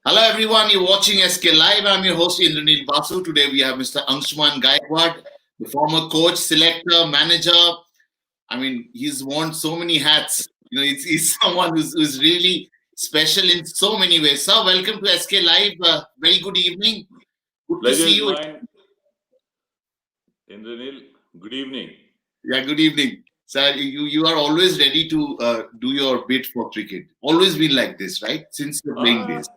Hello everyone, you're watching SK Live. I'm your host Indranil Basu. Today we have Mr. Anshuman Gaekwad, the former coach, selector, manager. I mean, he's worn so many hats. He's someone who's really special in so many ways. Sir, welcome to SK Live. Very good evening. Good to Pleasure see is you. mine, Indranil. Good evening. Yeah, good evening. Sir, you are always ready to do your bit for cricket. Always been like this, right? Since the playing days.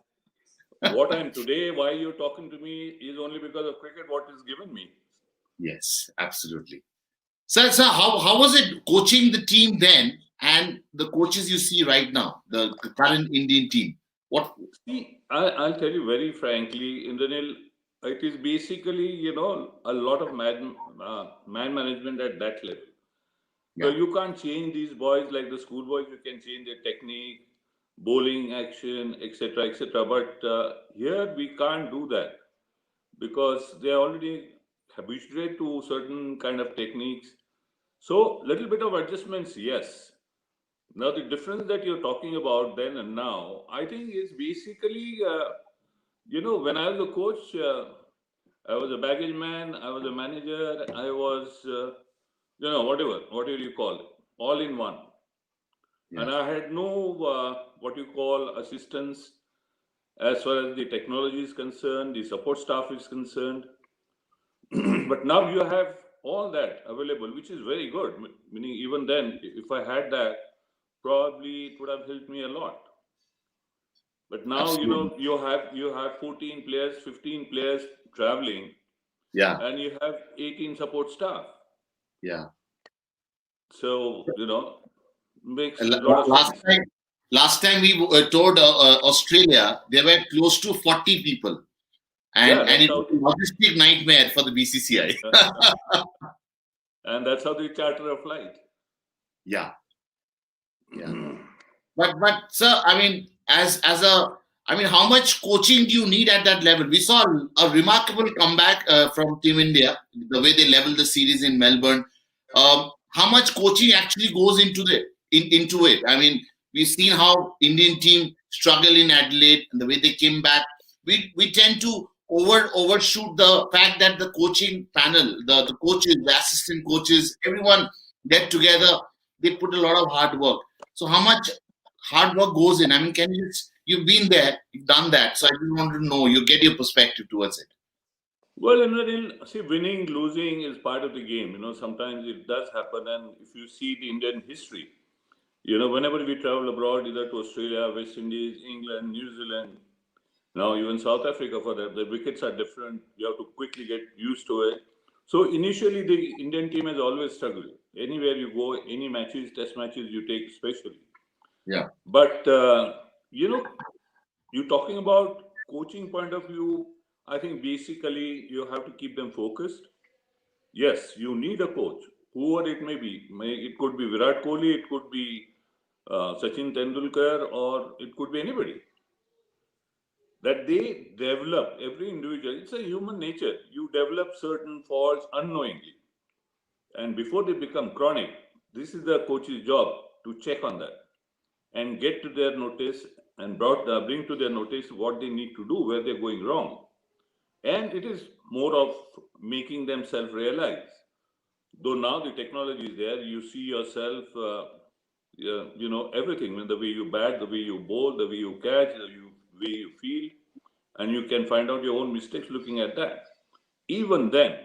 Ah, what I am today, why you're talking to me is only because of cricket, what is given me. Yes, absolutely. Sir, how was it coaching the team then and the coaches you see right now, the current Indian team? What? See, I'll tell you very frankly, Indranil, it is basically, a lot of man management at that level. So Yeah, you can't change these boys like the schoolboys, you can change their technique, bowling action, etc., etc. But here we can't do that because they are already habituated to certain kind of techniques. So little bit of adjustments, yes. Now the difference that you're talking about then and now, I think is basically, when I was a coach, I was a baggage man, I was a manager, I was, whatever you call it, all in one. yeah, And I had no, what you call assistance as far as the technology is concerned, the support staff is concerned. But now you have all that available, which is very good. Meaning, even then, if I had that, probably it would have helped me a lot. But now, absolutely. you have 14 players, 15 players traveling, Yeah, and you have 18 support staff. yeah. So makes a La- lot of Last sense. time, last time we toured Australia, there were close to 40 people, Yeah, and that's it was how, a logistic nightmare for the BCCI. and that's how they charter a flight. Yeah, yeah. But sir, I mean, as a, I mean, how much coaching do you need at that level? We saw a remarkable comeback from Team India, the way they leveled the series in Melbourne. How much coaching actually goes into it? I mean, we've seen how Indian team struggle in Adelaide and the way they came back. We tend to overshoot the fact that the coaching panel, the coaches, the assistant coaches, everyone get together. They put a lot of hard work. So how much hard work goes in? I mean, you've been there, you've done that. So I just wanted to know, you get your perspective towards it. Well, see, winning, losing is part of the game. Sometimes it does happen, and if you see the Indian history, whenever we travel abroad, either to Australia, West Indies, England, New Zealand, now even South Africa for that, the wickets are different. You have to quickly get used to it. So initially, the Indian team has always struggled. Anywhere you go, any matches, test matches you take, especially. Yeah. But you know, you talking about coaching point of view. I think basically you have to keep them focused. Yes, you need a coach, whoever it may be. It could be Virat Kohli, it could be Sachin Tendulkar, or it could be anybody. That they develop, every individual, it's a human nature. You develop certain faults unknowingly. And before they become chronic, this is the coach's job to check on that and get to their notice and bring to their notice what they need to do, where they're going wrong. And it is more of making them self realize. Though now the technology is there, you see yourself, everything, the way you bat, the way you bowl, the way you catch, way you feel, and you can find out your own mistakes looking at that. Even then,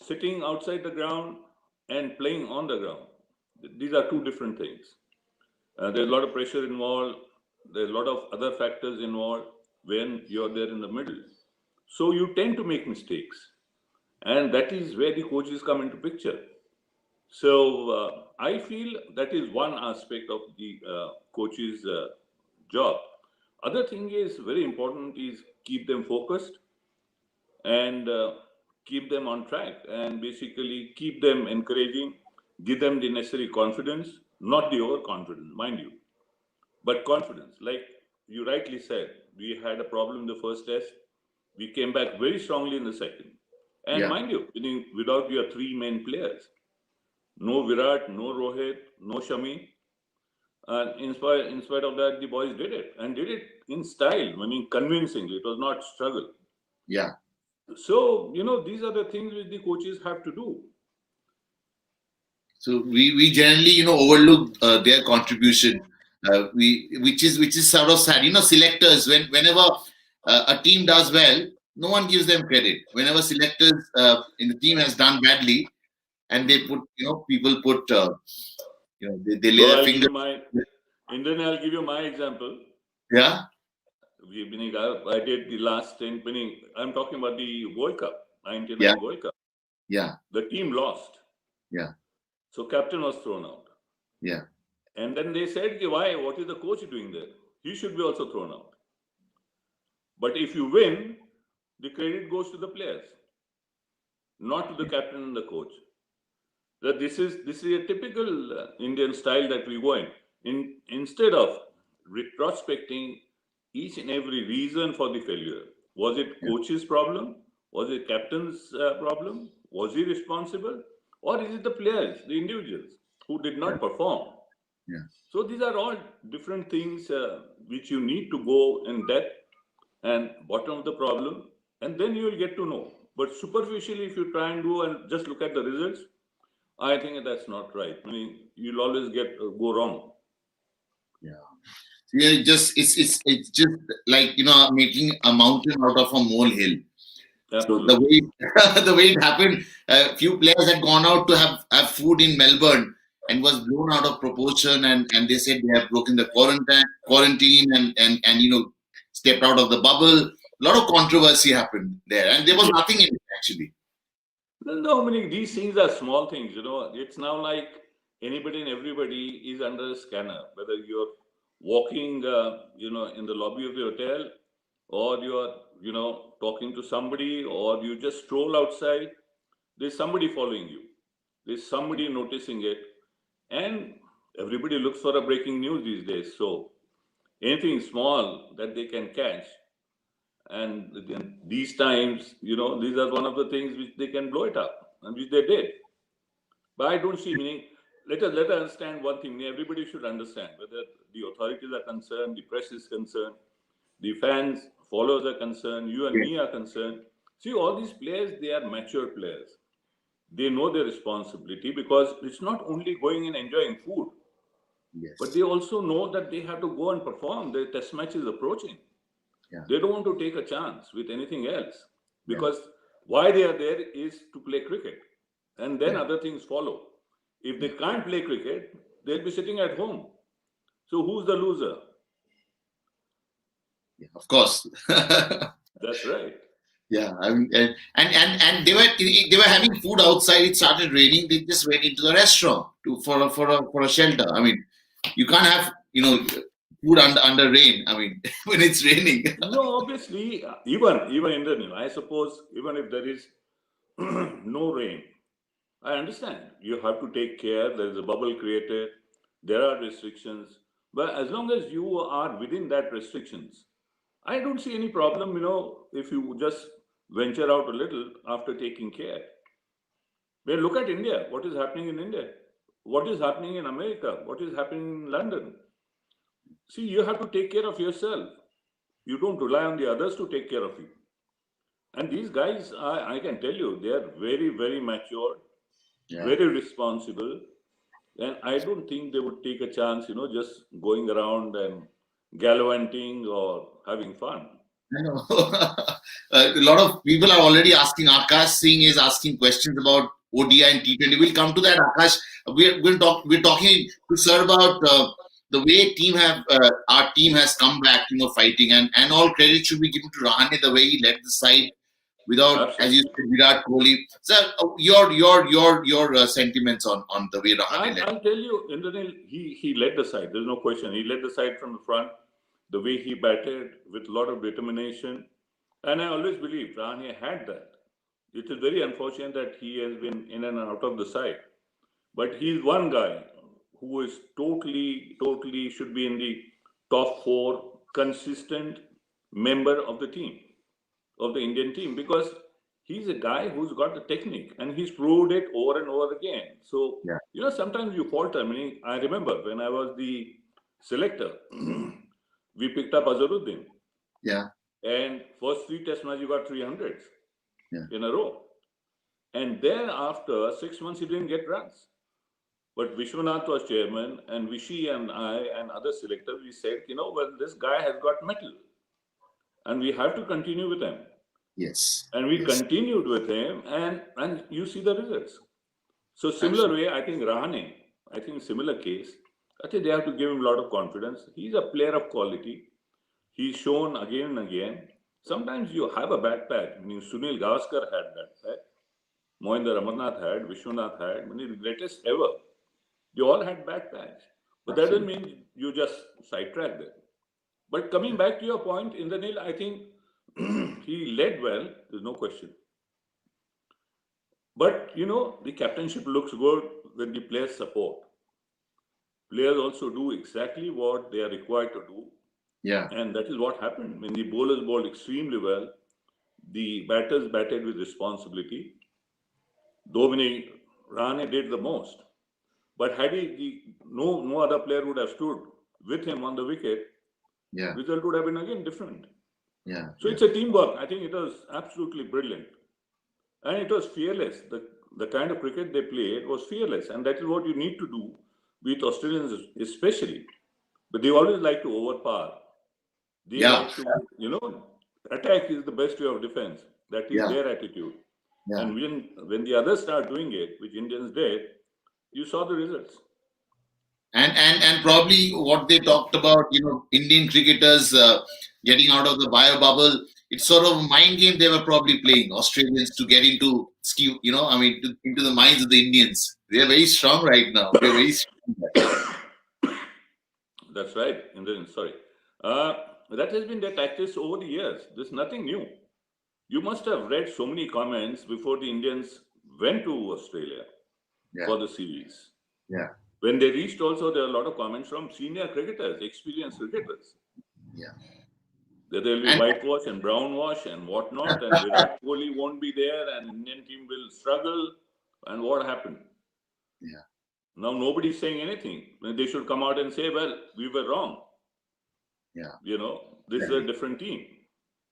sitting outside the ground and playing on the ground, these are two different things. There's a lot of pressure involved. There's a lot of other factors involved when you're there in the middle. So you tend to make mistakes, and that is where the coaches come into picture. So I feel that is one aspect of the coach's job. Other thing is very important is keep them focused and keep them on track and basically keep them encouraging, give them the necessary confidence, not the overconfidence, mind you, but confidence. Like you rightly said, we had a problem in the first test. We came back very strongly in the second. And Yeah. mind you, without your three main players, no Virat, no Rohit, no Shami. And in spite of that, the boys did it and did it in style, meaning convincingly. It was not struggle. Yeah. So, these are the things which the coaches have to do. So we generally overlook their contribution, which is sort of sad. Selectors, whenever a team does well, no one gives them credit. Whenever selectors in the team has done badly, and they put people put they lay So their I'll give finger. you I'll give you my example. Yeah, Meaning I did the last 10, meaning I'm talking about the World Cup, yeah, 99 World Cup. yeah, The team lost. yeah, So captain was thrown out. yeah, And then they said, why? What is the coach doing there? He should be also thrown out. But if you win, the credit goes to the players, not to the captain and the coach. That this is a typical Indian style that we go in. Instead of retrospecting each and every reason for the failure, was it yeah, coach's problem? Was it captain's problem? Was he responsible? Or is it the players, the individuals who did yeah, not perform? yeah. So these are all different things which you need to go in depth and bottom of the problem, and then you will get to know. But superficially, if you try and do and just look at the results, I think that's not right. I mean, you'll always get go wrong. Yeah. It's just like making a mountain out of a molehill. So the Absolutely. way the way it happened, a few players had gone out to have food in Melbourne and was blown out of proportion, and they said they have broken the quarantine and stepped out of the bubble. A lot of controversy happened there, and there was Yeah. nothing in it actually. No, I mean, these things are small things. It's now like anybody and everybody is under a scanner. Whether you're walking, in the lobby of the hotel, or you're, talking to somebody, or you just stroll outside. There's somebody following you. There's somebody noticing it, and everybody looks for a breaking news these days. So anything small that they can catch, and then these times, these are one of the things which they can blow it up, and which they did. But I don't see meaning. Let us understand one thing. Everybody should understand whether the authorities are concerned, the press is concerned, the fans, followers are concerned, you and Yeah. me are concerned. See, all these players, they are mature players. They know their responsibility because it's not only going and enjoying food, but Yes. they also know that they have to go and perform. The test match is approaching. Yeah. They don't want to take a chance with anything else Yeah. because why they are there is to play cricket, and then Yeah. other things follow. If they Yeah. can't play cricket, they'll be sitting at home. So who's the loser? Yeah. Of course. That's right. Yeah, I mean, and they were having food outside. It started raining. They just went into the restaurant for a shelter. I mean, you can't have food under rain. I mean, when it's raining. No, obviously, even in the I suppose even if there is no rain, I understand you have to take care. There is a bubble created. There are restrictions, but as long as you are within that restrictions, I don't see any problem. If you just venture out a little after taking care. Well, look at India. What is happening in India? What is happening in America? What is happening in London? See, you have to take care of yourself. You don't rely on the others to take care of you. And these guys, I can tell you, they are very, very mature, Yeah. very responsible. And I don't think they would take a chance, just going around and gallivanting or having fun. I know. A lot of people are already asking. Akash Singh is asking questions about ODI and T20. We'll come to that, Akash. We're talking to sir about the way our team has come back, fighting, and all credit should be given to Rahane the way he led the side without, as you Absolutely. said, Virat Kohli. Sir, your sentiments on the way Rahane led. I'll tell you, Indrajit, he led the side. There's no question. He led the side from the front, the way he batted with a lot of determination. And I always believed Rahane had that. It is very unfortunate that he has been in and out of the side. But he's one guy who is totally should be in the top four consistent member of the team, of the Indian team, because he's a guy who's got the technique and he's proved it over and over again. So, Yeah, sometimes you falter. I mean, I remember when I was the selector, we picked up Azharuddin. Yeah. And first 3 test matches, you got 300s in a row. And then after 6 months, he didn't get runs. But Vishwanath was chairman, and Vishy and I and other selectors, we said, well, this guy has got mettle. And we have to continue with him. Yes. And we continued with him, and you see the results. So similar way, I think Rahane, I think similar case, I think they have to give him a lot of confidence. He's a player of quality. He's shown again and again. Sometimes you have a bad patch. I mean, Sunil Gavaskar had that patch. Mohinder Amarnath had, Vishwanath had, many of the greatest ever. They all had bad patch. But that doesn't mean you just sidetrack them. But coming back to your point, Indranil, I think he led well, there's no question. But, the captainship looks good when the players support. Players also do exactly what they are required to do. Yeah. And that is what happened. When the bowlers bowled extremely well, the batters batted with responsibility. Though Rahane did the most. But had no other player would have stood with him on the wicket, result would have been again different. Yeah. So it's a teamwork. I think it was absolutely brilliant. And it was fearless. The kind of cricket they played was fearless. And that is what you need to do with Australians especially. But they always like to overpower. They like to, attack is the best way of defense. That is their attitude. Yeah. And when the others start doing it, which Indians did, you saw the results. And probably what they talked about, Indian cricketers getting out of the bio bubble. It's sort of a mind game they were probably playing, Australians, to get into into the minds of the Indians. They are very strong right now. They're very strong. That's right, Indian. Sorry. That has been their tactics over the years. There's nothing new. You must have read so many comments before the Indians went to Australia for the series. Yeah. When they reached also, there are a lot of comments from senior cricketers, experienced cricketers. Yeah. That there will be whitewash and brownwash and whatnot, and Virat Kohli won't be there, and Indian team will struggle. And what happened? Yeah. Now nobody's saying anything. They should come out and say, well, we were wrong. Yeah. This is a different team.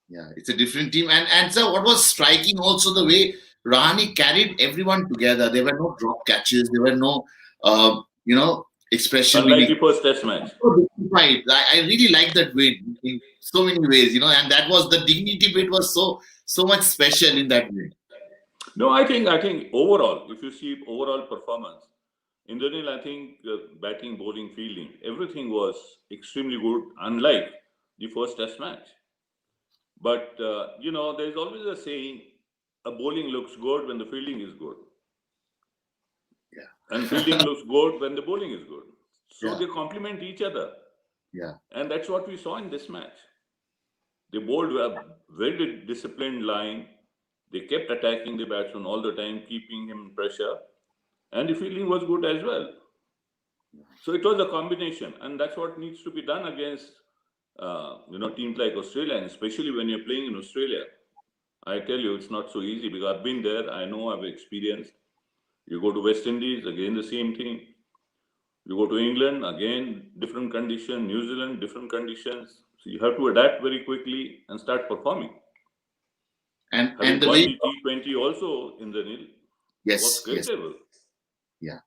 Yeah, it's a different team. And so what was striking also the way Rahane carried everyone together. There were no drop catches. There were no, expression. Unlike the first test match. I really like that win in so many ways, and that was the dignity bit was so much special in that win. No, I think overall, if you see overall performance, Indranil, I think batting, bowling, fielding, everything was extremely good, unlike the first test match. But, there's always a saying, a bowling looks good when the fielding is good. Yeah. And fielding looks good when the bowling is good. So they complement each other. Yeah. And that's what we saw in this match. They bowled a very disciplined line. They kept attacking the batsman all the time, keeping him in pressure. And the fielding was good as well. So it was a combination. And that's what needs to be done against teams like Australia, and especially when you're playing in Australia. I tell you, it's not so easy because I've been there. I know, I've experienced. You go to West Indies, again the same thing. You go to England, again different condition. New Zealand, different conditions. So you have to adapt very quickly and start performing. And the way T20 also in the Nil. Yes. Great level. Yeah.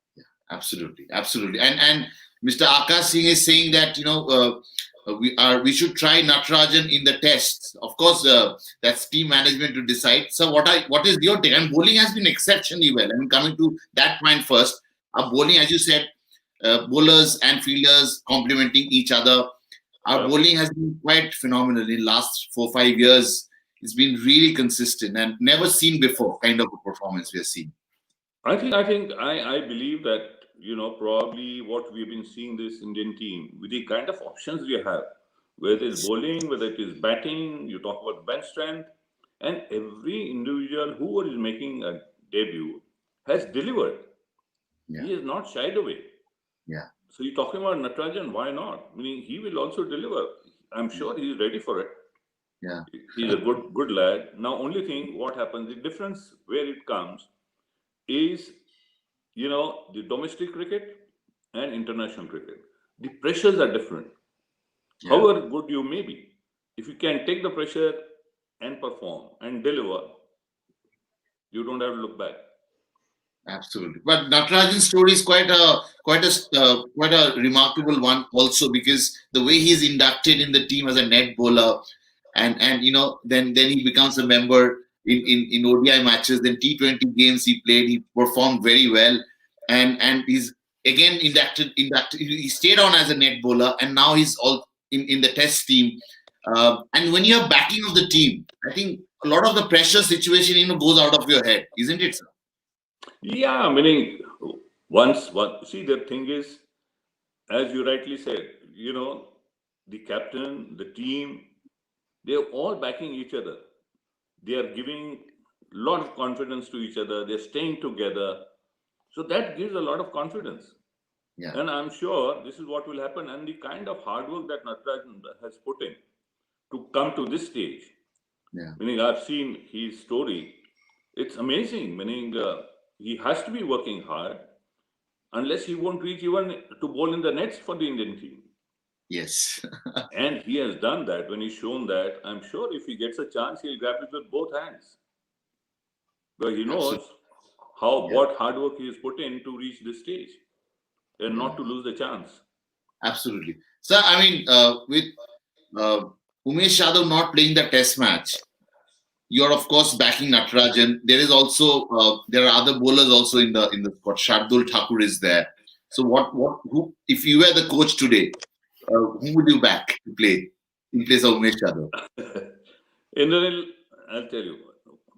Absolutely. And Mr. Akash Singh is saying that we should try Natarajan in the tests. Of course, that's team management to decide. So what is your take? And bowling has been exceptionally well. And coming to that point first, our bowling, as you said, bowlers and fielders complementing each other. Our bowling has been quite phenomenal in the last 4-5 years. It's been really consistent and never seen before kind of a performance we are seeing. I believe that, probably what we've been seeing this Indian team with the kind of options we have, whether it is bowling, whether it is batting, you talk about bench strength, and every individual who is making a debut has delivered. Yeah. He has not shied away. Yeah. So you're talking about Natarajan, why not? Meaning he will also deliver. I'm sure he's ready for it. Yeah. He's a good lad. Now, only thing, what happens, the difference where it comes is, the domestic cricket and international cricket. The pressures are different. Yeah. However good you may be, if you can take the pressure and perform and deliver, you don't have to look back. Absolutely. But Natarajan's story is quite a remarkable one also, because the way he's inducted in the team as a net bowler, and then he becomes a member in ODI matches, then T20 games he played, he performed very well, and he's again inducted. He stayed on as a net bowler, and now he's all in the Test team. And when you have backing of the team, I think a lot of the pressure situation goes out of your head, isn't it, sir? Yeah, meaning see, the thing is, as you rightly said, the captain, the team, they're all backing each other. They are giving a lot of confidence to each other. They're staying together. So that gives a lot of confidence. Yeah. And I'm sure this is what will happen. And the kind of hard work that Natarajan has put in to come to this stage, Yeah. meaning I've seen his story, it's amazing. Meaning he has to be working hard, unless he won't reach even to bowl in the nets for the Indian team. Yes. And he has done that. When he's shown that, I'm sure if he gets a chance, he'll grab it with both hands. Because he knows Absolutely. Yeah. what hard work he has put in to reach this stage and Yeah. not to lose the chance. Absolutely. So, I mean, with uh, Umesh Yadav not playing the test match, you're of course backing Natarajan. There is also there are other bowlers also in the squad. Shardul Thakur is there. So who if you were the coach today, who would you back to play in place of Umesh Yadav? Indranil, I'll tell you,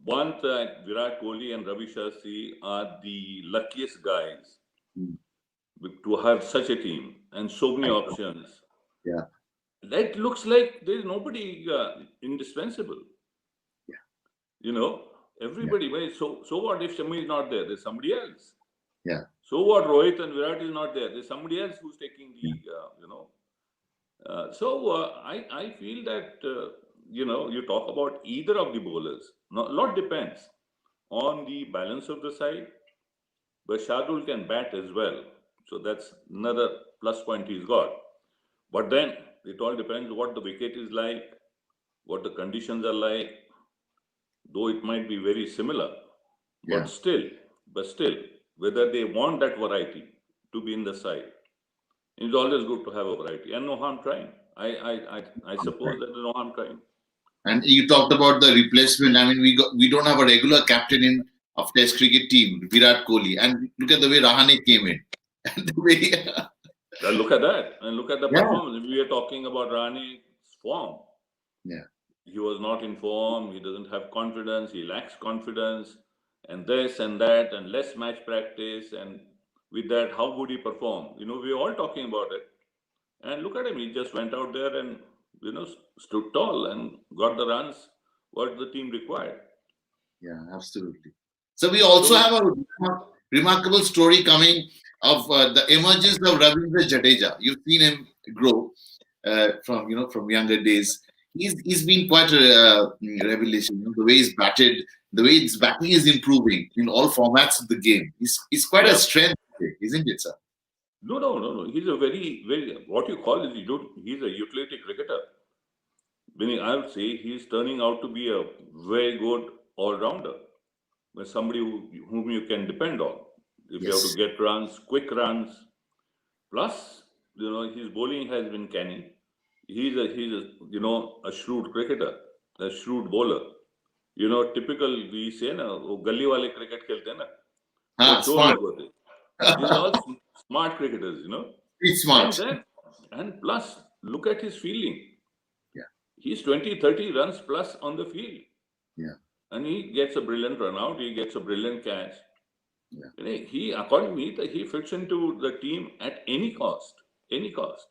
one that Virat Kohli and Ravi Shastri are the luckiest guys Hmm. to have such a team and so many I know. options. Yeah. That looks like there's nobody indispensable. Yeah. You know, Yeah. everybody. So what if Shami is not there? There's somebody else. Yeah. So what? Rohit and Virat is not there. There's somebody else who's taking Yeah. I feel that you talk about either of the bowlers. A lot depends on the balance of the side, but Shardul can bat as well, so that's another plus point he's got. But then it all depends what the wicket is like, what the conditions are like. Though it might be very similar, but Yeah. still, whether they want that variety to be in the side, it's always good to have a variety. And no harm trying. I suppose that there's no harm trying. And you talked about the replacement. I mean, we don't have a regular captain in of Test cricket team, Virat Kohli, and look at the way Rahane came in, and the way, Look at that and look at the yeah, performance. If we are talking about Rani's form, yeah, he was not in form. He doesn't have confidence. He lacks confidence, and this and that, and less match practice. And with that, how would he perform? We're all talking about it. And look at him. He just went out there and stood tall and got the runs what the team required. yeah, absolutely. So we also So have a remarkable story coming of the emergence of Ravindra Jadeja. You've seen him grow from younger days. He's been quite a revelation. The way he's batted, the way his batting is improving in all formats of the game. He's quite a yeah, strength, isn't it, sir? no. He's a very what you call is he's a utility cricketer. Meaning, I would say he's turning out to be a very good all rounder. Somebody whom you can depend on. If you have to Yes. get runs, quick runs. Plus, his bowling has been canny. He's a shrewd cricketer, a shrewd bowler. Typical we say na, वो गली वाले cricket खेलते हैं ना, वो चोर Smart. लोग होते हैं. These are all smart cricketers. He's And smart. then, and plus, look at his fielding. Yeah. He's 20, 30 runs plus on the field. Yeah. And he gets a brilliant run out. He gets a brilliant catch. Yeah. He, according to me, he fits into the team at any cost. Any cost.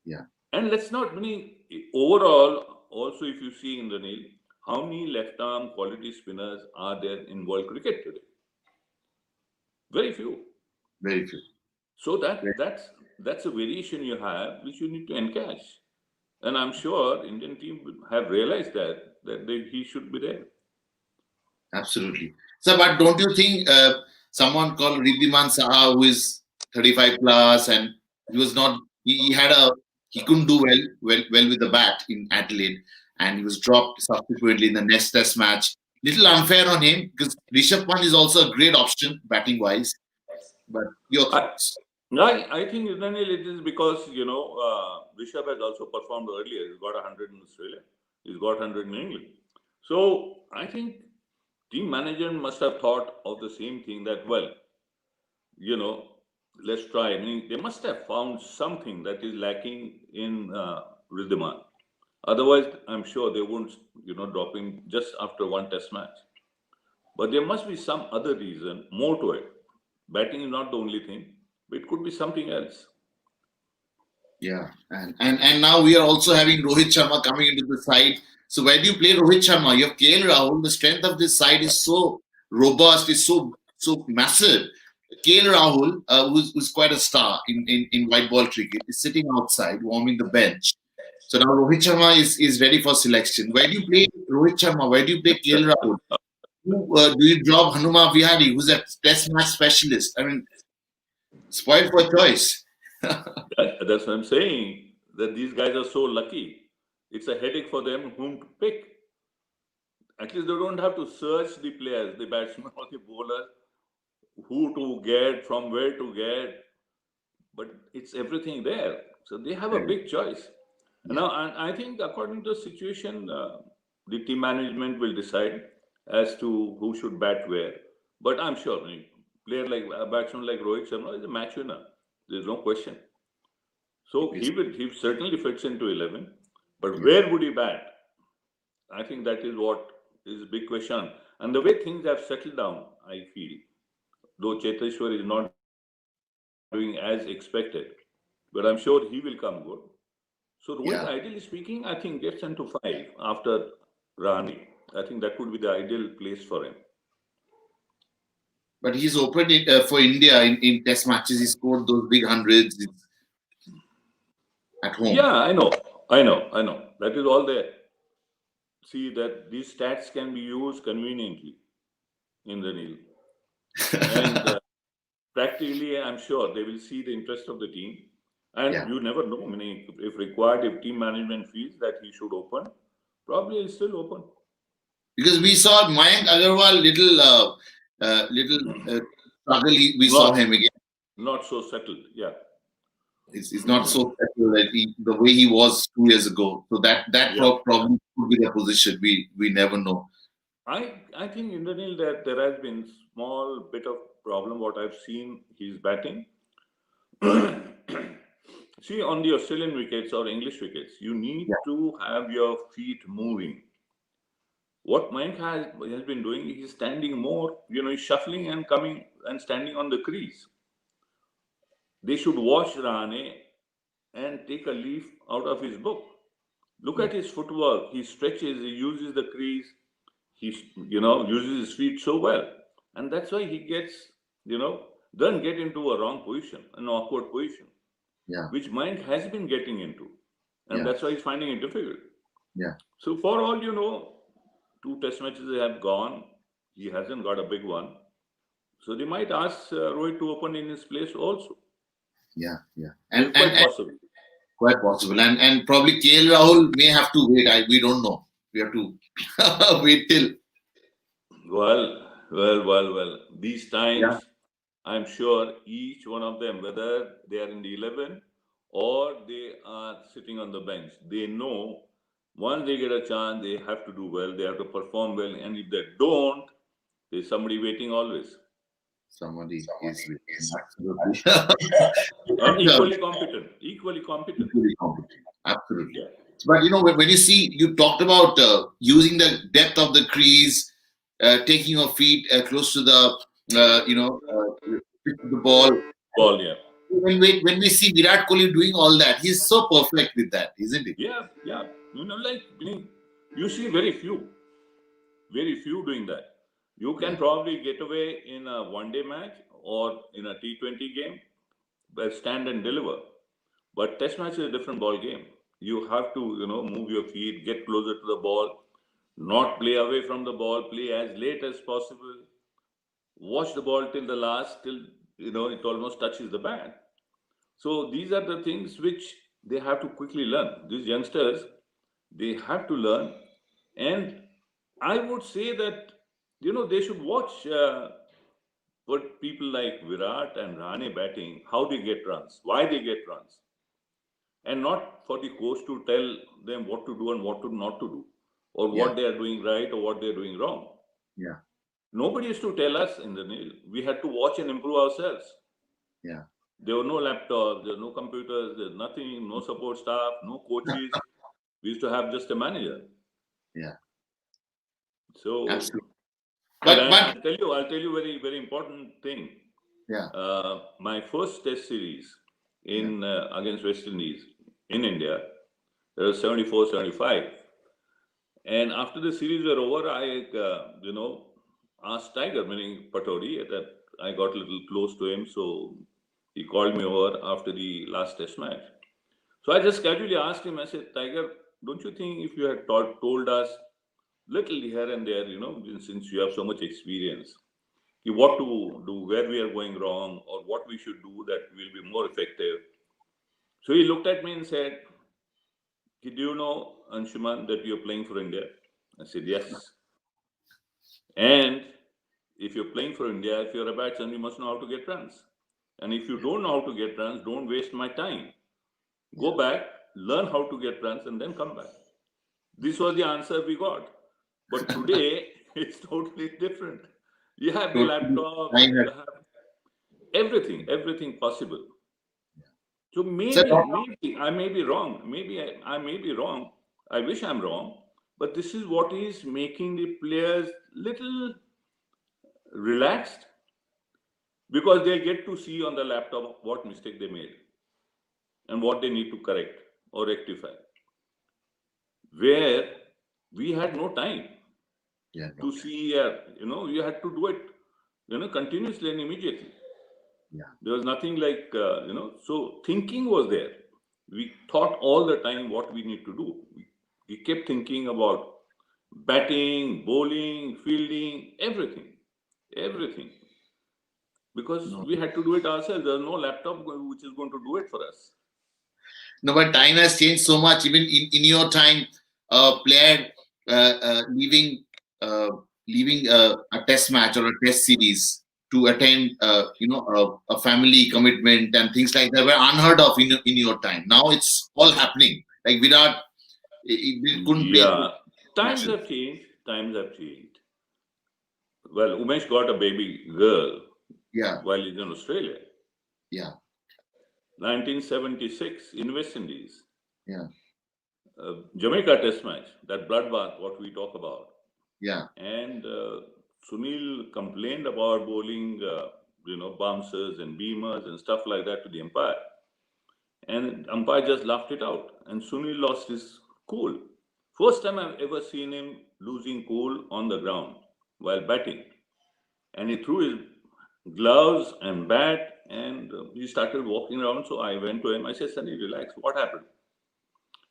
Yeah. And let's not, overall, also if you see in the Neil, how many left-arm quality spinners are there in world cricket today? Very few. Very few. So that's a variation you have, which you need to encash. And I'm sure Indian team have realized that he should be there. Absolutely. So, but don't you think someone called Riddhiman Saha, who is 35 plus, and he was not he had a he couldn't do well with the bat in Adelaide, and he was dropped subsequently in the next Test match. Little unfair on him because Rishabh Pant is also a great option batting wise. But your I, thoughts? I think Daniel, it is because, Rishabh has also performed earlier. He's got 100 in Australia. He's got 100 in England. So I think team management must have thought of the same thing that, well, you know, let's try. I mean, they must have found something that is lacking in Riddhiman. Otherwise, I'm sure they won't, drop him just after one test match. But there must be some other reason, more to it. Batting is not the only thing, but it could be something else. Yeah, and now we are also having Rohit Sharma coming into the side. So where do you play Rohit Sharma? You have KL Rahul. The strength of this side is so robust, is so massive. KL Rahul, who's quite a star in white ball cricket, is sitting outside warming the bench. So now Rohit Sharma is ready for selection. Where do you play Rohit Sharma? Where do you play KL Rahul? Do you drop Hanuma Vihari, who's a test match specialist? I mean, spoiled for choice. That's what I'm saying. That these guys are so lucky. It's a headache for them whom to pick. At least they don't have to search the players, the batsman or the bowler, who to get, from where to get. But it's everything there. So they have a big choice. Yeah. Now, I think according to the situation, the team management will decide as to who should bat where. But I'm sure a batsman like Rohit Sharma is a match winner. There's no question. So Yes. he certainly fits into 11. But Yeah. where would he bat? I think that is what is a big question. And the way things have settled down, I feel, though Cheteshwar is not doing as expected, but I'm sure he will come good. So Rohit, ideally Yeah. speaking, I think gets into five after Rahane. I think that would be the ideal place for him. But he's opened it for India in test matches. He scored those big hundreds at home. Yeah, I know. That is all there. See that these stats can be used conveniently in the Nil. And practically, I'm sure they will see the interest of the team. And Yeah. you never know. I mean, if required, if team management feels that he should open, probably he'll still open. Because we saw Mayank Agarwal little struggle. We saw Not him again. not so settled. Yeah, It's not so settled that the way he was 2 years ago. So that yeah. probably could be the position. We never know. I think in the Nil that there has been small bit of problem. What I've seen, he's batting. See, on the Australian wickets or English wickets, you need Yeah. to have your feet moving. What Mayank has been doing, he's standing more, he's shuffling and coming and standing on the crease. They should watch Rane and take a leaf out of his book. Look Yeah. at his footwork. He stretches, he uses the crease, he, uses his feet so well. And that's why he gets, doesn't get into a wrong position, an awkward position, Yeah. which Mayank has been getting into. And Yeah. that's why he's finding it difficult. Yeah. So for all two test matches have gone. He hasn't got a big one. So they might ask Rohit to open in his place also. Yeah. Yeah. It's quite possible. Quite possible. And probably KL Rahul may have to wait. We don't know. We have to wait till. Well. These Yeah. times, I'm sure each one of them, whether they are in the 11 or they are sitting on the bench, they know once they get a chance, they have to do well, they have to perform well. And if they don't, there's somebody waiting always. Somebody is waiting. Absolutely. And Yeah. equally competent. Equally competent. Equally competent. Absolutely. Yeah. But when you see, you talked about using the depth of the crease, taking your feet close to the, pitch of the ball. Ball, yeah. When we see Virat Kohli doing all that, he's so perfect with that, isn't he? Yeah. You see very few doing that. You can Yeah. probably get away in a one-day match or in a T20 game, but stand and deliver. But test match is a different ball game. You have to, move your feet, get closer to the ball, not play away from the ball, play as late as possible, watch the ball till the last, till it almost touches the bat. So these are the things which they have to quickly learn. These youngsters, they have to learn. And I would say that, they should watch what people like Virat and Rane batting, how they get runs, why they get runs, and not for the coach to tell them what to do and what to not to do, or Yeah, what they are doing right or what they are doing wrong. yeah, Nobody used to tell us in the nil. We had to watch and improve ourselves. yeah. There were no laptops, there were no computers, there's nothing, no support staff, no coaches. We used to have just a manager. Yeah, So, absolutely. but But I'll tell you very, very important thing. yeah, My first test series yeah, in against West Indies in India, it was 74, 75. And after the series were over, I, asked Tiger, meaning Patori, that I got a little close to him. So he called me over after the last test match. So I just casually asked him, I said, Tiger, don't you think if you had told us little here and there, since you have so much experience, what to do, where we are going wrong, or what we should do that will be more effective? So he looked at me and said, do you know, Anshuman, that you're playing for India? I said, yes. And if you're playing for India, if you're a batsman, you must know how to get runs. And if you don't know how to get runs, don't waste my time. yeah. Go back, learn how to get runs, and then come back. This was the answer we got. But today, it's totally different. You have the Totally. laptops, Time you has- have everything possible. So So, maybe I may be wrong. Maybe I may be wrong. I wish I'm wrong. But this is what is making the players little relaxed, because they'll get to see on the laptop what mistake they made and what they need to correct or rectify. Where we had no time yeah, no to time. see, you had to do it, continuously and immediately. Yeah. There was nothing like, so thinking was there. We thought all the time what we need to do. We kept thinking about batting, bowling, fielding, everything. Because No. we had to do it ourselves. There's no laptop which is going to do it for us. No, but time has changed so much. Even in your time, a player leaving leaving a test match or a test series to attend, a family commitment and things like that were unheard of in your time. Now it's all happening. Like Virat, he couldn't play Yeah, times matches. have changed. Times have changed. Well, Umesh got a baby girl Yeah, while he's in Australia. yeah, 1976 in West Indies. yeah, Jamaica Test match, that bloodbath, what we talk about. yeah. And Sunil complained about bowling, bouncers and beamers and stuff like that to the umpire. And umpire just laughed it out. And Sunil lost his cool. First time I've ever seen him losing cool on the ground while batting. And he threw his gloves and bat, and he started walking around. So I went to him. I said, Sunny, relax. What happened?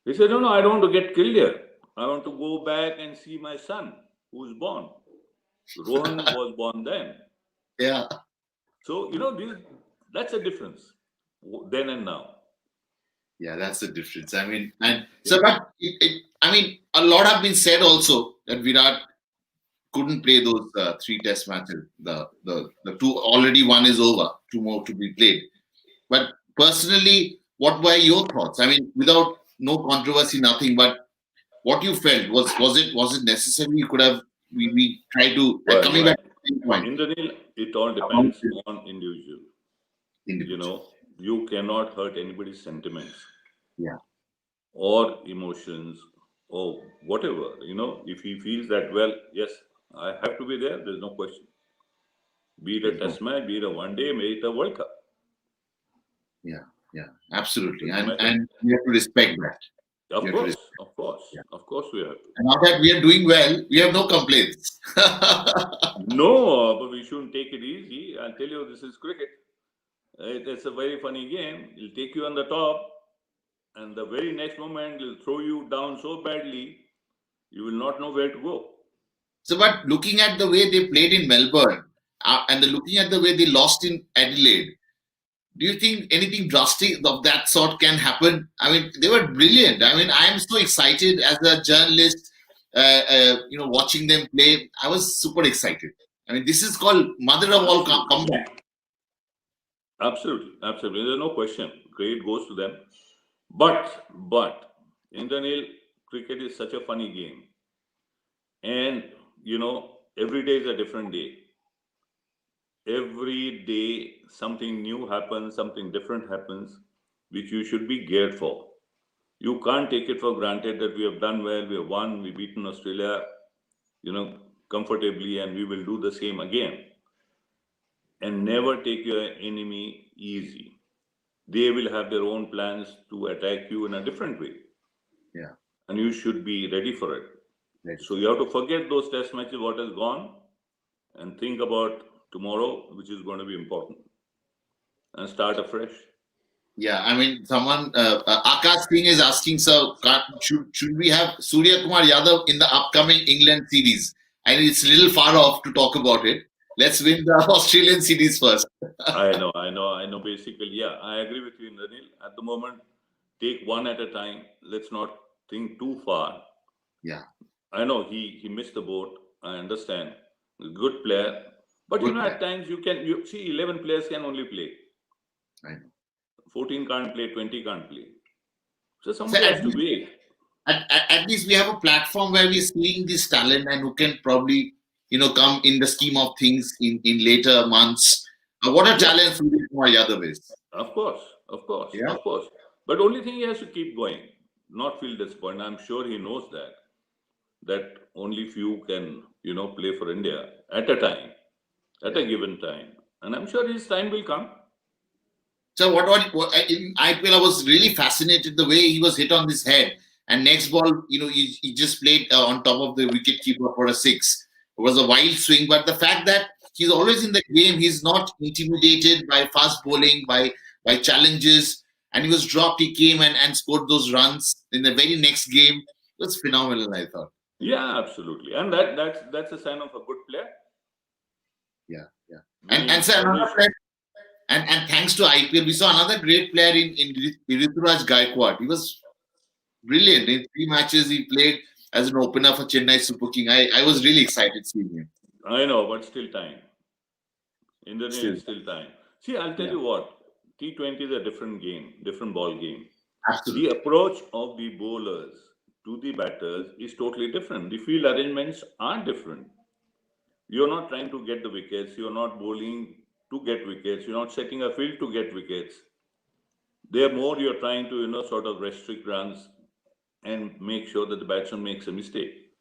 He said, no, I don't want to get killed here. I want to go back and see my son who's born. Rohan was born then. Yeah. So, that's a difference then and now. Yeah, that's the difference. I mean, and so, but I mean, a lot have been said also that Virat couldn't play those three test matches. The two, already one is over, two more to be played. But personally, what were your thoughts? I mean, without no controversy, nothing. But what you felt, was it necessary? You could have, we try to, coming Well, back to the same point Indranil, it all about depends on individual. You individual. know, you cannot hurt anybody's sentiments Yeah, or emotions or whatever. If he feels that, well, yes, I have to be there, there's no question. Be it a there's no. test match, be it a one day, be it a World Cup. Yeah, yeah, absolutely, Doesn't matter. and we have to respect that. Of We have to course, respect. of course, Yeah. of course we have to. And now that we are doing well, we have no complaints. No, but we shouldn't take it easy. I'll tell you, this is cricket. It's a very funny game. It'll take you on the top, and the very next moment, it'll throw you down so badly, you will not know where to go. So, but looking at the way they played in Melbourne, and looking at the way they lost in Adelaide, Do you think anything drastic of that sort can happen? I mean, they were brilliant. I mean, I am so excited as a journalist, watching them play. I was super excited. I mean, this is called mother of all Absolutely. comeback. Absolutely. Absolutely. There's no question. Credit goes to them. But, Indranil, cricket is such a funny game. And, every day is a different day. Every day something new happens, something different happens, which you should be geared for. You can't take it for granted that we have done well, we have won, we've beaten Australia, comfortably, and we will do the same again. And never take your enemy easy. They will have their own plans to attack you in a different way, Yeah, and you should be ready for it. ready So for you it. have to forget those test matches, what has gone, and think about tomorrow, which is going to be important, and start afresh. Yeah, I mean, someone, Akash Singh is asking, so should we have Surya Kumar Yadav in the upcoming England series? I mean, it's a little far off to talk about it. Let's win the Australian series first. I know. Basically, yeah, I agree with you, Ranil. At the moment, take one at a time. Let's not think too far. Yeah, I know he missed the boat. I understand. Good player, but good at player. times you see 11 players can only play. I know. 14 can't play. 20 can't play. So So somebody has to wait. at least we have a platform where we're seeing this talent and who can probably, come in the scheme of things in later months. What a Yeah, talent Surya Kumar Yadav is. of course, of course, Yeah, of course. But only thing he has to keep going, not feel disappointed. I'm sure he knows that only few can play for India at a time, at a yeah. given time, and I'm sure his time will come. So what in IPL, I was really fascinated the way he was hit on his head, and next ball, he just played on top of the wicket keeper for a six. It was a wild swing, but the fact that he's always in the game, he's not intimidated by fast bowling, by challenges, and he was dropped. He came and scored those runs in the very next game. It was phenomenal, I thought. Yeah, absolutely, and that's a sign of a good player. Yeah, yeah. And Meaning so another always. player, and thanks to IPL, we saw another great player in Rituraj Gaikwad. He was brilliant. In 3 matches, he played as an opener for Chennai Super King. I was really excited seeing him. I know, but still time. In the day, Still, it's still time. See, I'll tell yeah, you what. T20 is a different game, different ball game. The absolutely. approach of the bowlers to the batters is totally different. The field arrangements are different. You're not trying to get the wickets. You're not bowling to get wickets. You're not setting a field to get wickets. They're more you're trying to, sort of restrict runs and make sure that the batsman makes a mistake.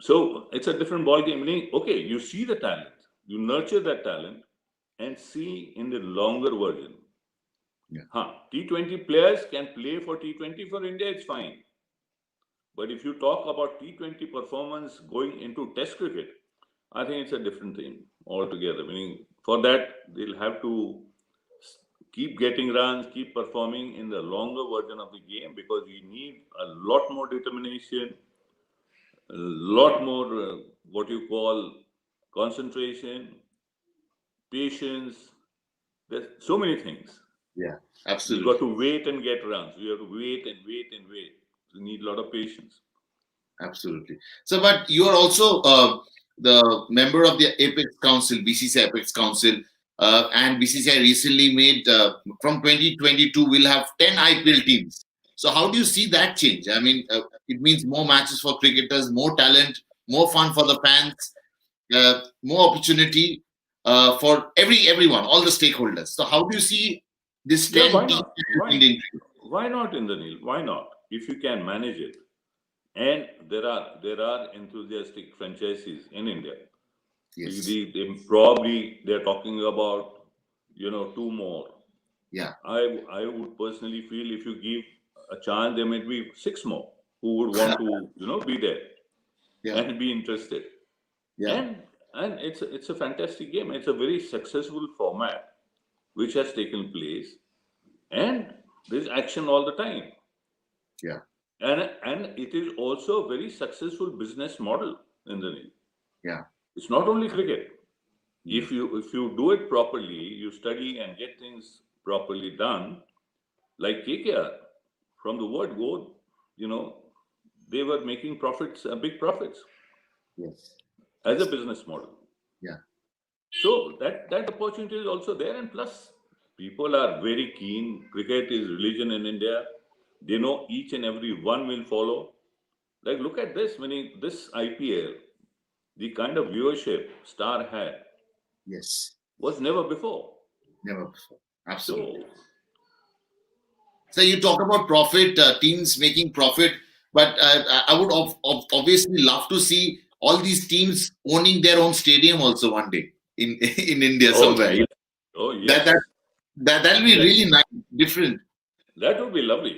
So it's a different ball game. Meaning, okay, you see the talent, you nurture that talent, and see in the longer version. Yeah, T20 players can play for T20 for India, it's fine. But if you talk about T20 performance going into Test cricket, I think it's a different thing altogether. Meaning, for that, they'll have to keep getting runs, keep performing in the longer version of the game because you need a lot more determination, a lot more what you call concentration, patience. There's so many things. yeah, You got absolutely, to wait and get runs. You have to wait and wait and wait. You need a lot of patience. absolutely. So, but you are also the member of the Apex Council, BCCI Apex Council, and BCCI recently made from 2022 we'll have 10 IPL teams. So, how do you see that change? I mean, it means more matches for cricketers, more talent, more fun for the fans, more opportunity for everyone, all the stakeholders. So, how do you see this Yeah, 10 why teams not? in Indian cricket? Why not, Indraneil? Why not? If you can manage it, and there are enthusiastic franchises in India. Yes. They're talking about two more. Yeah. I would personally feel if you give a chance, there might be six more who would want to be there Yeah. and be interested. Yeah. And it's a fantastic game. It's a very successful format which has taken place, and there's action all the time. Yeah. And it is also a very successful business model in the name. Yeah. It's not only cricket. If you do it properly, you study and get things properly done, like KKR, from the word go, you know, they were making profits, big profits Yes. as a Yes. business model. Yeah. So that opportunity is also there, and plus people are very keen. Cricket is religion in India. They know each and every one will follow. Like look at this, this IPL, the kind of viewership Star had Yes. was never before. Never before. Absolutely. So So you talk about profit, teams making profit, but I would obviously love to see all these teams owning their own stadium also one day in in India oh somewhere. yes, oh That that yes, that'll be that really nice, different. that would be lovely.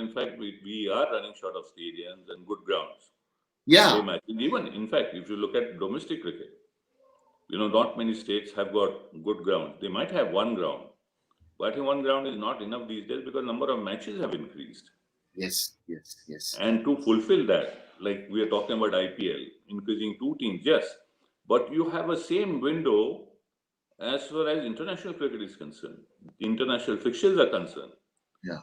In fact, we are running short of stadiums and good grounds to play Yeah. matches. Even in fact, if you look at domestic cricket, not many states have got good grounds. They might have one ground, but I think one ground is not enough these days because number of matches have increased. Yes. Yes. Yes. And to fulfill that, like we are talking about IPL, increasing two teams, yes, but you have a same window as far as international cricket is concerned. International fixtures are concerned. Yeah.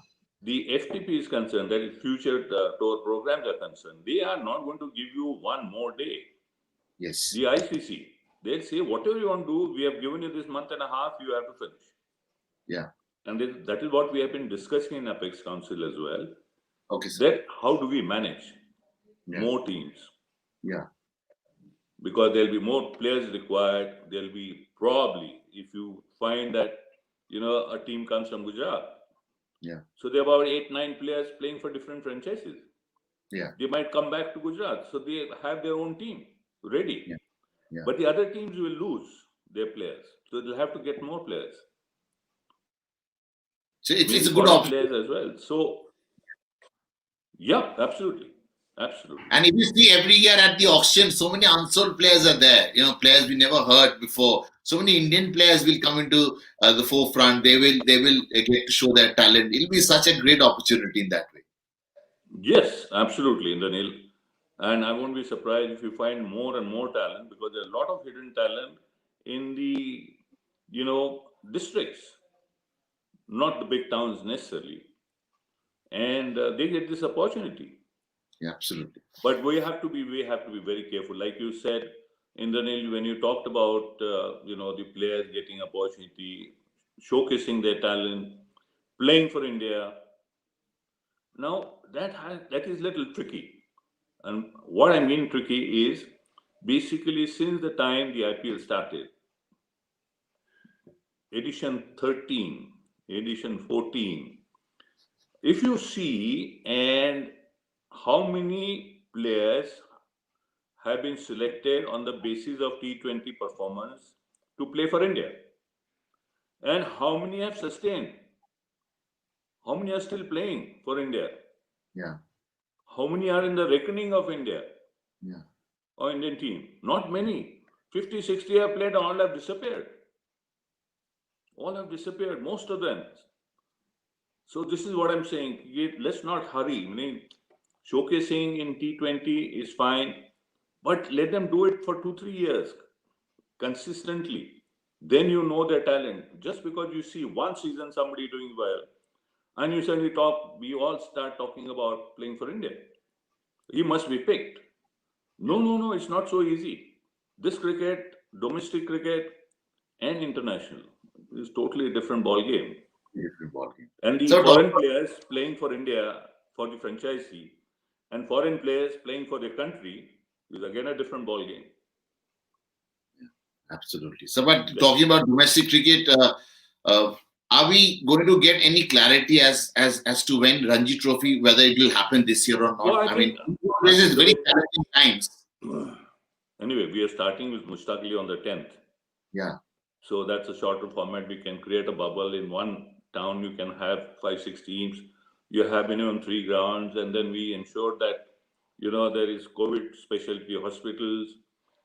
The FTP is concerned, that is future tour programs are concerned. They are not going to give you one more day. Yes. The ICC, they'll say, whatever you want to do, we have given you this month and a half, you have to finish. Yeah. And that is what we have been discussing in Apex Council as well. Okay, sir. That how do we manage Yeah. more teams? Yeah. Because there'll be more players required. There'll be probably, if you find that, a team comes from Gujarat. Yeah. So there are about 8, 9 players playing for different franchises. Yeah. They might come back to Gujarat. So they have their own team ready. Yeah. Yeah. But the other teams will lose their players. So they'll have to get more players. So it's Maybe a good foreign option. players as well. So, yeah, absolutely. Absolutely. And if you see every year at the auction, so many unsold players are there. Players we never heard before. So many Indian players will come into the forefront. They will get to show their talent. It'll be such a great opportunity in that way. Yes, absolutely, Indranil. And I won't be surprised if you find more and more talent because there's a lot of hidden talent in the, districts, not the big towns necessarily. And they get this opportunity. Yeah, absolutely. But we have to be very careful. Like you said, Indranil, when you talked about, the players getting opportunity, showcasing their talent, playing for India. Now that is little tricky. And what I mean tricky is basically since the time the IPL started, edition 13, edition 14, if you see and how many players have been selected on the basis of T20 performance to play for India and how many have sustained, how many are still playing for India, Yeah. how many are in the reckoning of India Yeah. or Indian team? Not many. 50, 60 have played, all have disappeared. All have disappeared, most of them. So this is what I'm saying. Let's not hurry. Showcasing in T20 is fine, but let them do it for 2, 3 years consistently. Then you know their talent. Just because you see one season somebody doing well, and you suddenly we all start talking about playing for India. He must be picked. No, no, no, it's not so easy. This cricket, domestic cricket, and international is totally a different ball game. Different ball game. And the So, foreign players playing for India for the franchisee and foreign players playing for their country is again a different ball game. absolutely. So, but Yes. talking about domestic cricket, uh, are we going to get any clarity as to when Ranji Trophy, whether it will happen this year or Well, not? I mean, I this think is very challenging times. anyway, we are starting with Mushtaq Ali on the 10th. Yeah. So that's a shorter format. We can create a bubble in one town. You can have 5, 6 teams. You have minimum 3 grounds, and then we ensure that there is COVID specialty hospitals.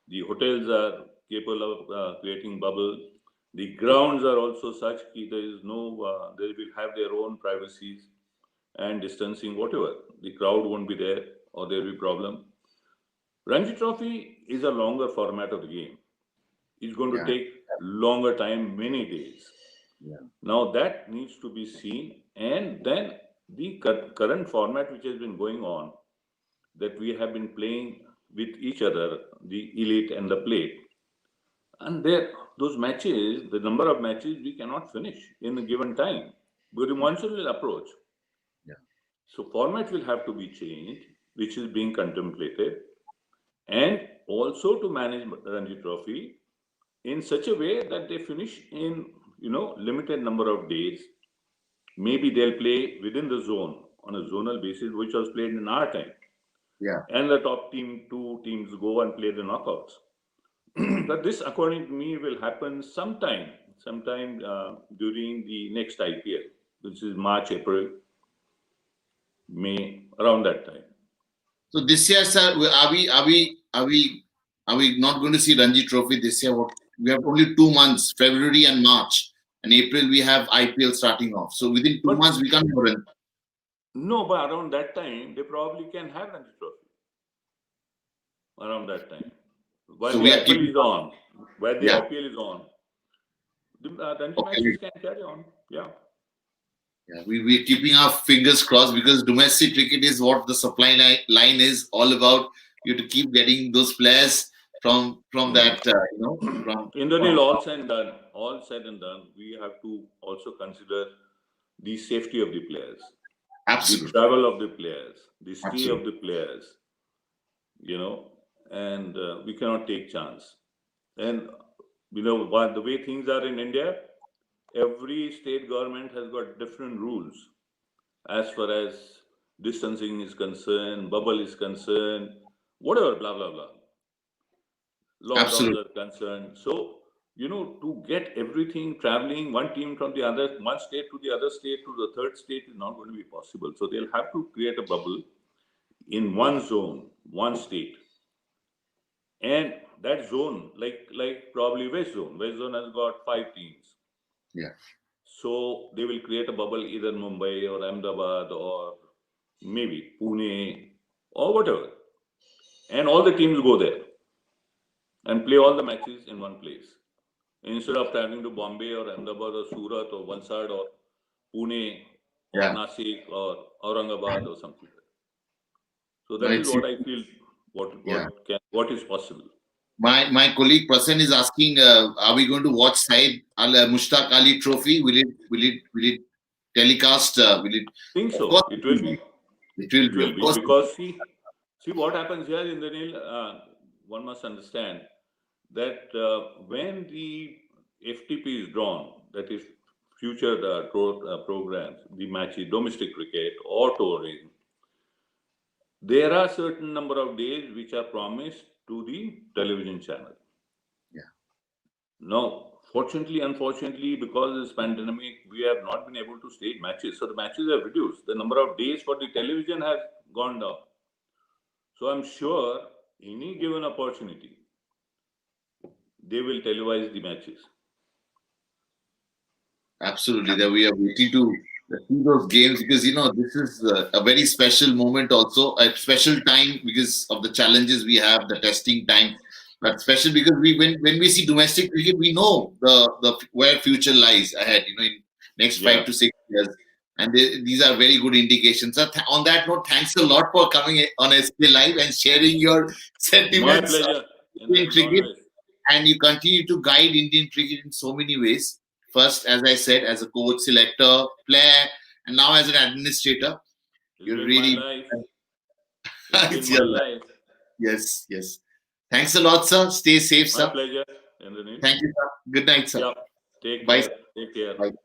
The hotels are capable of creating bubble. The grounds are also such that there is no. They will have their own privacies and distancing, whatever. The crowd won't be there, or there will be problem. Ranji Trophy is a longer format of the game. It's going to Yeah. take longer time, many days. Yeah. Now that needs to be seen, and then the current format which has been going on, that we have been playing with each other, the elite and the plate, and there those matches, the number of matches we cannot finish in a given time, but the monsoon will approach. Yeah. So format will have to be changed, which is being contemplated, and also to manage Ranji Trophy in such a way that they finish in limited number of days. Maybe they'll play within the zone on a zonal basis, which was played in our time, Yeah. and the top two teams go and play the knockouts. But this, according to me, will happen sometime during the next IPL, which is March, April, May, around that time. So this year, sir, are we not going to see Ranji Trophy this year? What, we have only 2 months, February and March, and April we have IPL starting off. So within 2 months we can't run. No, but around that time they probably can have Ranji Trophy. Around that time, while So the we are IPL keeping. is on, the Yeah. IPL is on, the Ranji Okay. matches can carry on. Yeah. Yeah, we're keeping our fingers crossed because domestic cricket is what the supply line is all about. You to keep getting those players from that, from. Indranil, all said and done, we have to also consider the safety of the players, the Absolutely. travel of the players, the stay Absolutely. of the players, and we cannot take chance. And the way things are in India, every state government has got different rules as far as distancing is concerned, bubble is concerned, whatever, blah blah blah. Lockdowns Absolutely. are concerned. So, to get everything traveling, one team from the other, one state to the other state to the third state is not going to be possible. So they'll have to create a bubble in one zone, one state. And that zone, like probably West Zone. West Zone has got 5 teams. Yeah. So they will create a bubble either Mumbai or Ahmedabad or maybe Pune or whatever. And all the teams go there and play all the matches in one place. Instead of traveling to Bombay or Ahmedabad or Surat or Valsad or Pune or Yeah. Nasik or Aurangabad or something. So No, that is it's, what I feel yeah. what is possible. My colleague Prasan is asking, are we going to watch Said Mushtaq Ali Trophy? Will it telecast? Will it? I think Of so. course, It will be. it will It be. will Of be course. because see what happens here in the Nil. One must understand that when the FTP is drawn, that is future programs, the matches, domestic cricket or touring, there are certain number of days which are promised to the television channel. Yeah. Now, fortunately, unfortunately, because of this pandemic, we have not been able to stage matches. So the matches have reduced. The number of days for the television has gone down. So I'm sure any given opportunity, they will televise the matches. Absolutely, that we are waiting to see those games because this is a very special moment, also a special time because of the challenges we have, the testing time, but special because when we see domestic cricket, we know the where future lies ahead. In next Yeah. 5 to 6 years, and these are very good indications. So on that note, thanks a lot for coming on SK Live and sharing your My sentiments pleasure. in And cricket, always. and you continue to guide Indian cricket in so many ways. First, as I said, as a coach, selector, player, and now as an administrator. It's You're been my really life. It's been it's my your life. life. Yes, yes. Thanks a lot, sir. Stay safe, My sir. pleasure, Indranil. Thank you, sir. Good night, sir. Yeah. Take Bye, care. sir. Take care. Bye. Happy